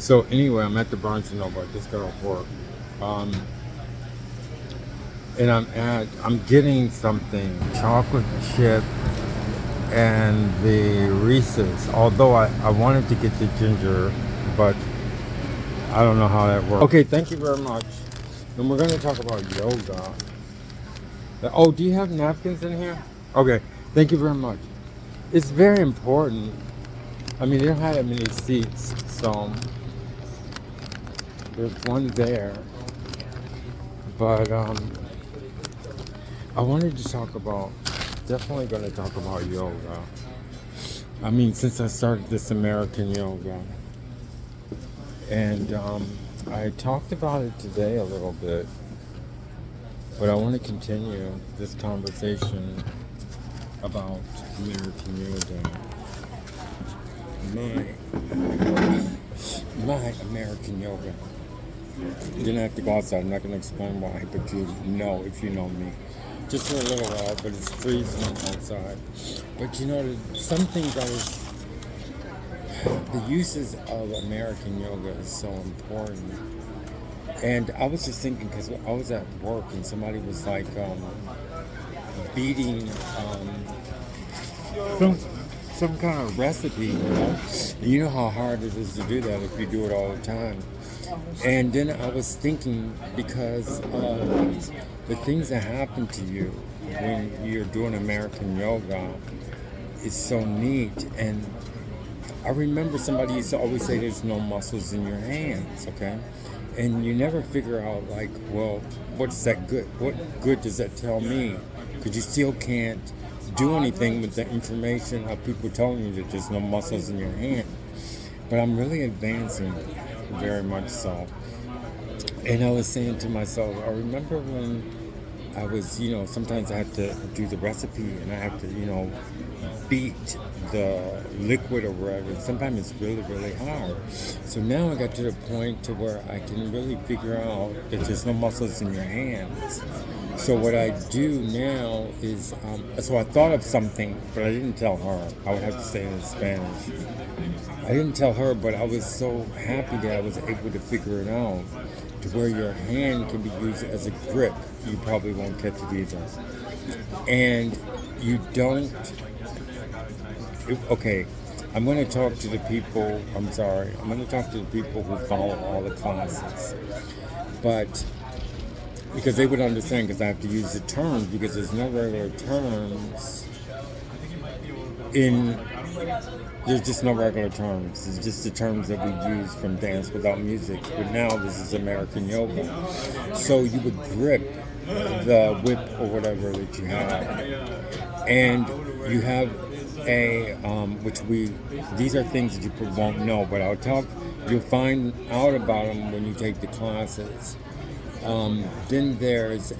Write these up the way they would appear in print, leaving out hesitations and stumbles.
So anyway, I'm at the Barnes and Noble. I just got off work, um, and I'm getting something chocolate chip and the Reese's. Although I wanted to get the ginger, but I don't know how that works. Okay, thank you very much. And we're going to talk about yoga. Oh, do you have napkins in here? Okay, thank you very much. It's very important. I mean, they don't have that many seats, so there's one there. But I wanted to talk about, definitely going to talk about yoga. I mean, since I started this American yoga, and I talked about it today a little bit, but I want to continue this conversation about American yoga. My American yoga. You're gonna have to go outside. I'm not gonna explain why, but you know if you know me. Just for a little while, but it's freezing outside. But you know, some things the uses of American yoga is so important. And I was just thinking, because I was at work and somebody was like beating some, some kind of recipe, you know? You know how hard it is to do that if you do it all the time. And then I was thinking, because the things that happen to you when you're doing American yoga is so neat. And I remember somebody used to always say there's no muscles in your hands, okay? And you never figure out, like, well, what is that good? What good does that tell me? Because you still can't do anything with the information of people telling you that there's no muscles in your hand. But I'm really advancing, very much so. And I was saying to myself, I remember when I was, sometimes I had to do the recipe and I have to, beat the liquid or whatever. Sometimes it's really, really hard. So now I got to the point to where I can really figure out that there's no muscles in your hands. So what I do now is, so I thought of something, but I didn't tell her. I would have to say it in Spanish. I didn't tell her, but I was so happy that I was able to figure it out to where your hand can be used as a grip. You probably won't catch it either. And you don't, okay, I'm going to talk to the people, I'm going to talk to the people who follow all the classes. But, because they would understand, because I have to use the terms, because there's no regular terms there's just no regular terms. It's just the terms that we use from Dance Without Music. But now this is American yoga. So you would grip the whip or whatever that you have. And you have these are things that you won't know, but you'll find out about them when you take the classes. Then there's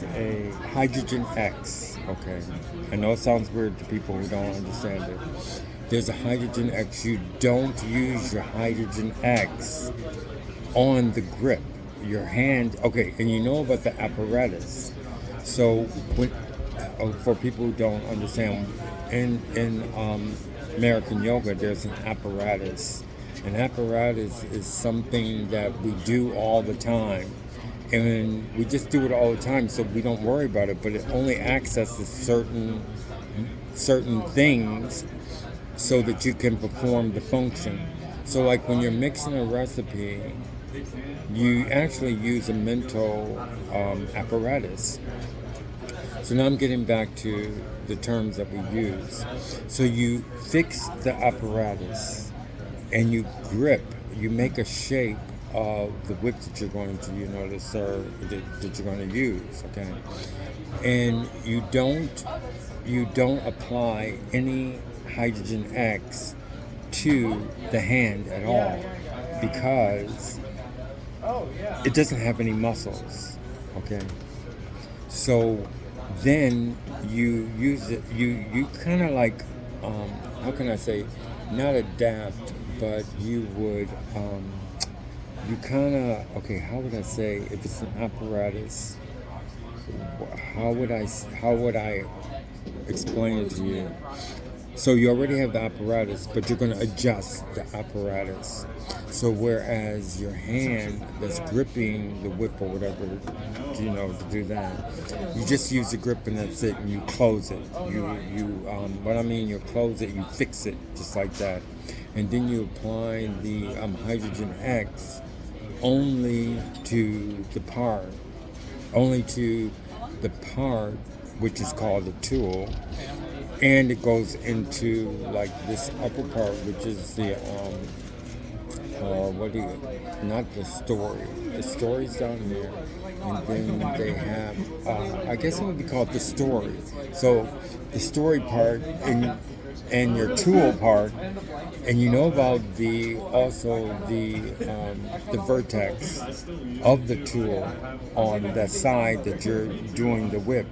a hydrogen X. Okay, I know it sounds weird to people who don't understand it. There's a hydrogen X. You don't use your hydrogen X on the grip. Your hand, okay, and you know about the apparatus. So for people who don't understand, in American yoga, there's an apparatus. An apparatus is something that we do all the time. And we just do it all the time, so we don't worry about it. But it only accesses certain things so that you can perform the function. So, like when you're mixing a recipe, you actually use a mental apparatus. So now I'm getting back to the terms that we use. So you fix the apparatus, and you grip. You make a shape of the whip that you're going to, serve, that you're going to use, okay? And you don't apply any hydrogen X to the hand at all, because it doesn't have any muscles, okay? So then you use it, you kind of like, how can I say, not adapt, but you would, you kind of, okay, how would I say, if it's an apparatus, how would I explain it to you? So you already have the apparatus, but you're going to adjust the apparatus. So whereas your hand that's gripping the whip or whatever, to do that, you just use the grip and that's it, and you close it. What I mean, you close it, you fix it just like that, and then you apply the hydrogen X only to the part, only to the part which is called the tool, and it goes into like this upper part, which is the not the story. The story's down here, and then they have, I guess it would be called the story. So the story part and your tool part, and you know about the vertex of the tool on that side that you're doing the whip.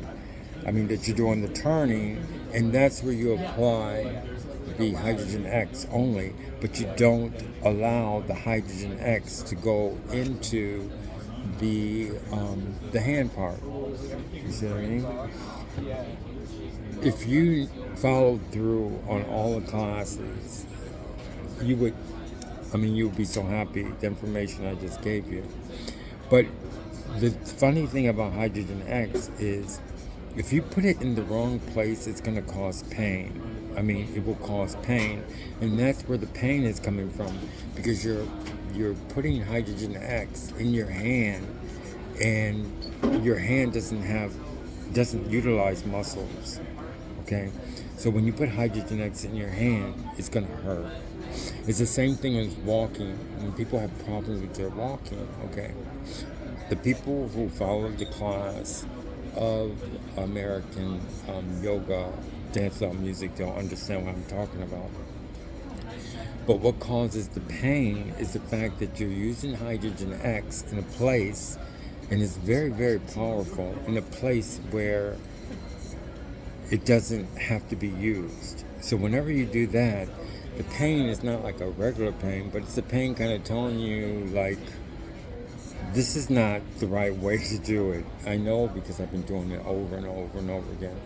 I mean that you're doing the turning, and that's where you apply the hydrogen X only, but you don't allow the hydrogen X to go into the hand part. You see what I mean? If you followed through on all the classes, you would be so happy the information I just gave you. But the funny thing about hydrogen X is if you put it in the wrong place, it's going to cause pain. I mean, it will cause pain, and that's where the pain is coming from, because you're putting hydrogen X in your hand, and your hand doesn't utilize muscles. Okay, so when you put hydrogen X in your hand, it's going to hurt. It's the same thing as walking. When people have problems with their walking, okay, the people who follow the class of American yoga, dancehall music, don't understand what I'm talking about. But what causes the pain is the fact that you're using hydrogen X in a place, and it's very, very powerful, in a place where it doesn't have to be used. So whenever you do that, the pain is not like a regular pain, but it's a pain kind of telling you, like, this is not the right way to do it. I know, because I've been doing it over and over and over again.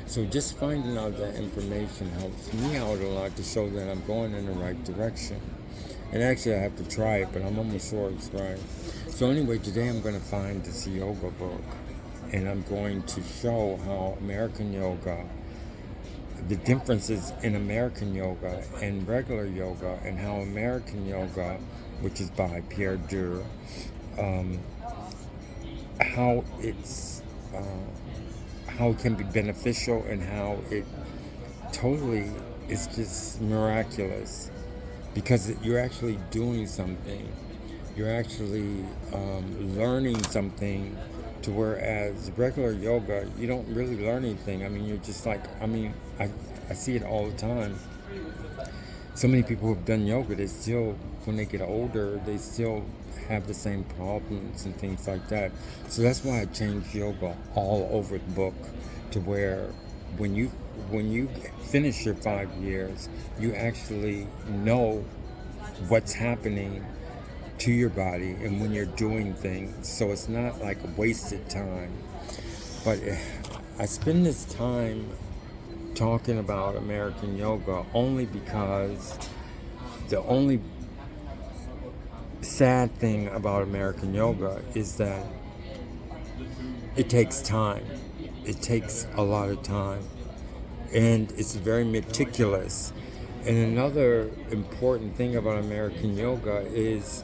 So just finding out that information helps me out a lot to show that I'm going in the right direction. And actually I have to try it, but I'm almost sure it's right. So anyway, today I'm going to find this yoga book, and I'm going to show how American yoga, the differences in American yoga and regular yoga, and how American yoga, which is by Pierre Dieu, how it can be beneficial, and how it totally is just miraculous, because you're actually doing something. You're actually learning something, to whereas regular yoga, you don't really learn anything. I mean, you're just like, I see it all the time. So many people who have done yoga, they still, when they get older, they still have the same problems and things like that. So that's why I changed yoga all over the book, to where when you finish your 5 years, you actually know what's happening to your body and when you're doing things. So it's not like a wasted time. But I spend this time talking about American yoga only because the only sad thing about American yoga is that it takes time. It takes a lot of time, and it's very meticulous. And another important thing about American yoga is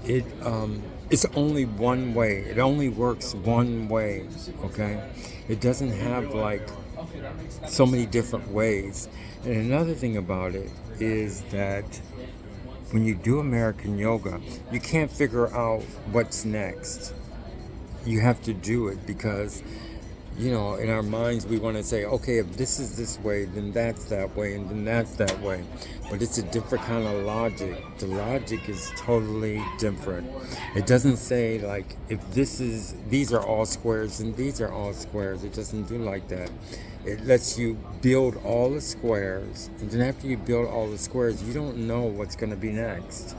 it's only one way. It only works one way, okay? It doesn't have like so many different ways. And another thing about it is that when you do American yoga, you can't figure out what's next. You have to do it, because in our minds we want to say, okay, if this is this way, then that's that way, and then that's that way. But it's a different kind of logic. The logic is totally different. It doesn't say like, if these are all squares and these are all squares. It doesn't do like that. It lets you build all the squares, and then after you build all the squares, you don't know what's going to be next.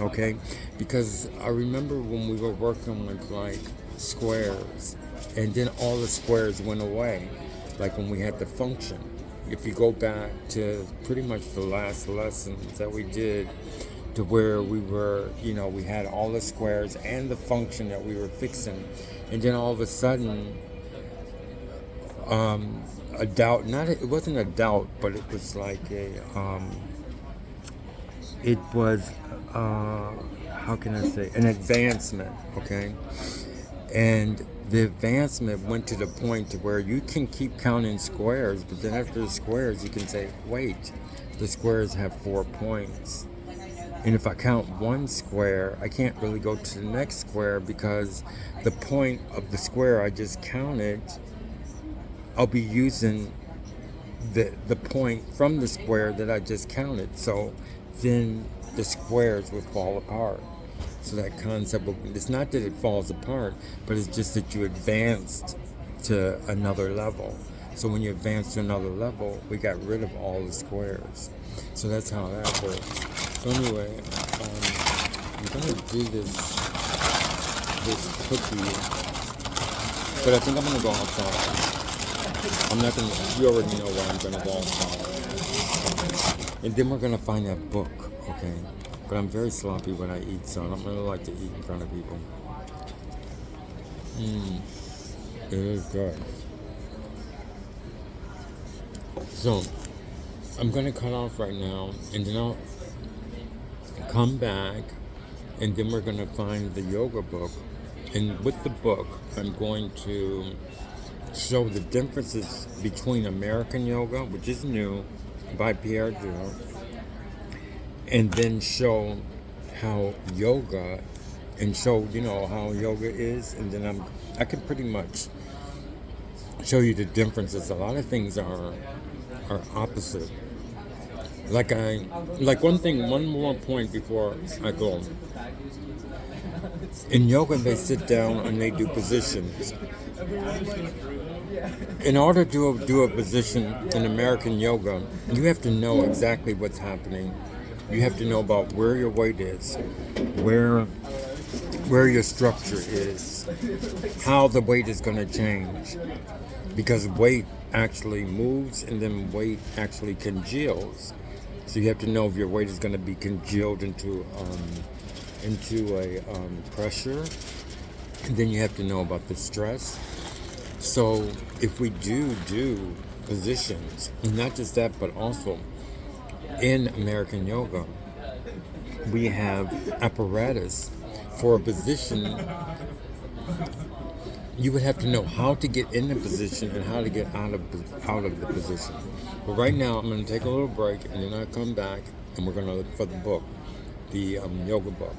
Okay? Because I remember when we were working with like squares, and then all the squares went away, like when we had the function, if you go back to pretty much the last lessons that we did, to where we were, we had all the squares and the function that we were fixing, and then all of a sudden, a doubt, it wasn't a doubt, but it was like it was, how can I say, an advancement, okay? And the advancement went to the point to where you can keep counting squares, but then after the squares, you can say, wait, the squares have 4 points. And if I count one square, I can't really go to the next square, because the point of the square I just counted, I'll be using the point from the square that I just counted. So then the squares would fall apart. So that concept, it's not that it falls apart, but it's just that you advanced to another level. So when you advance to another level, we got rid of all the squares. So that's how that works. So anyway, I'm gonna do this cookie, but I think I'm gonna go outside. I'm not gonna. You already know why I'm gonna go outside. And then we're gonna find that book, okay? But I'm very sloppy when I eat, so I don't really like to eat in front of people. It is good. So I'm gonna cut off right now, and then I'll come back, and then we're gonna find the yoga book. And with the book, I'm going to show the differences between American yoga, which is new, by Pierre Dieu, and then show how yoga, and show how yoga is, and then I can pretty much show you the differences. A lot of things are opposite. One more point before I go. In yoga, they sit down and they do positions. In order to do a position in American yoga, you have to know exactly what's happening. You have to know about where your weight is, where your structure is, how the weight is going to change. Because weight actually moves, and then weight actually congeals. So you have to know if your weight is going to be congealed into a pressure. And then you have to know about the stress. So if we do positions, and not just that, but also in American yoga, we have apparatus for a position. You would have to know how to get in the position and how to get out of the position. But right now, I'm going to take a little break, and then I'll come back, and we're going to look for the book, the yoga book.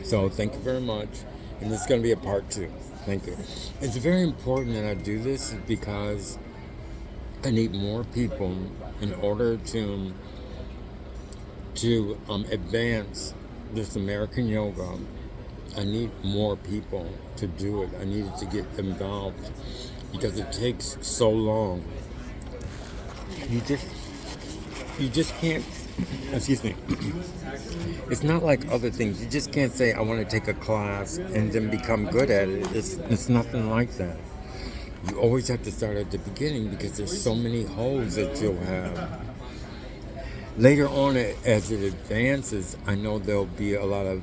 So thank you very much, and this is going to be a part 2. Thank you. It's very important that I do this because I need more people in order to advance this American yoga. I need more people to do it. I needed to get involved because it takes so long. You just can't, excuse me. It's not like other things. You just can't say, I want to take a class and then become good at it. It's nothing like that. You always have to start at the beginning because there's so many holes that you'll have. Later on, as it advances, I know there'll be a lot of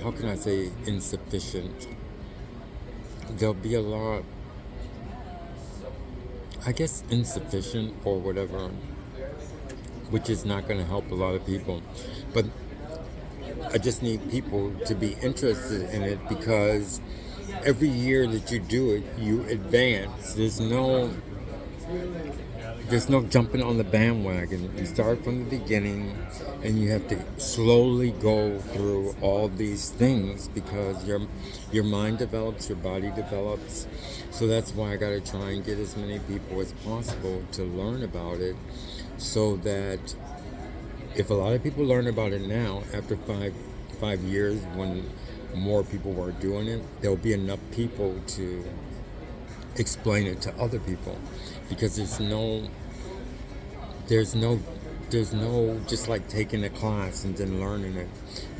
how can I say, insufficient. There'll be a lot, I guess, insufficient or whatever, which is not going to help a lot of people. But I just need people to be interested in it because every year that you do it, you advance. There's no jumping on the bandwagon. You start from the beginning, and you have to slowly go through all these things because your mind develops, your body develops. So that's why I got to try and get as many people as possible to learn about it, so that if a lot of people learn about it now, after five years, when more people are doing it, there'll be enough people to explain it to other people, because there's no just like taking a class and then learning it.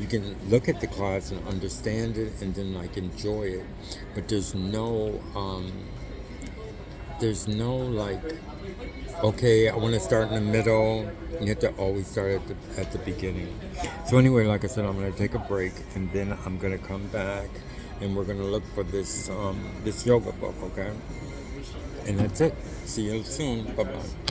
You can look at the class and understand it and then like enjoy it, but there's no there's no like, okay, I want to start in the middle. You have to always start at the beginning. So anyway, like I said, I'm going to take a break, and then I'm going to come back, and we're going to look for this yoga book, okay? And that's it. See you soon. Bye bye.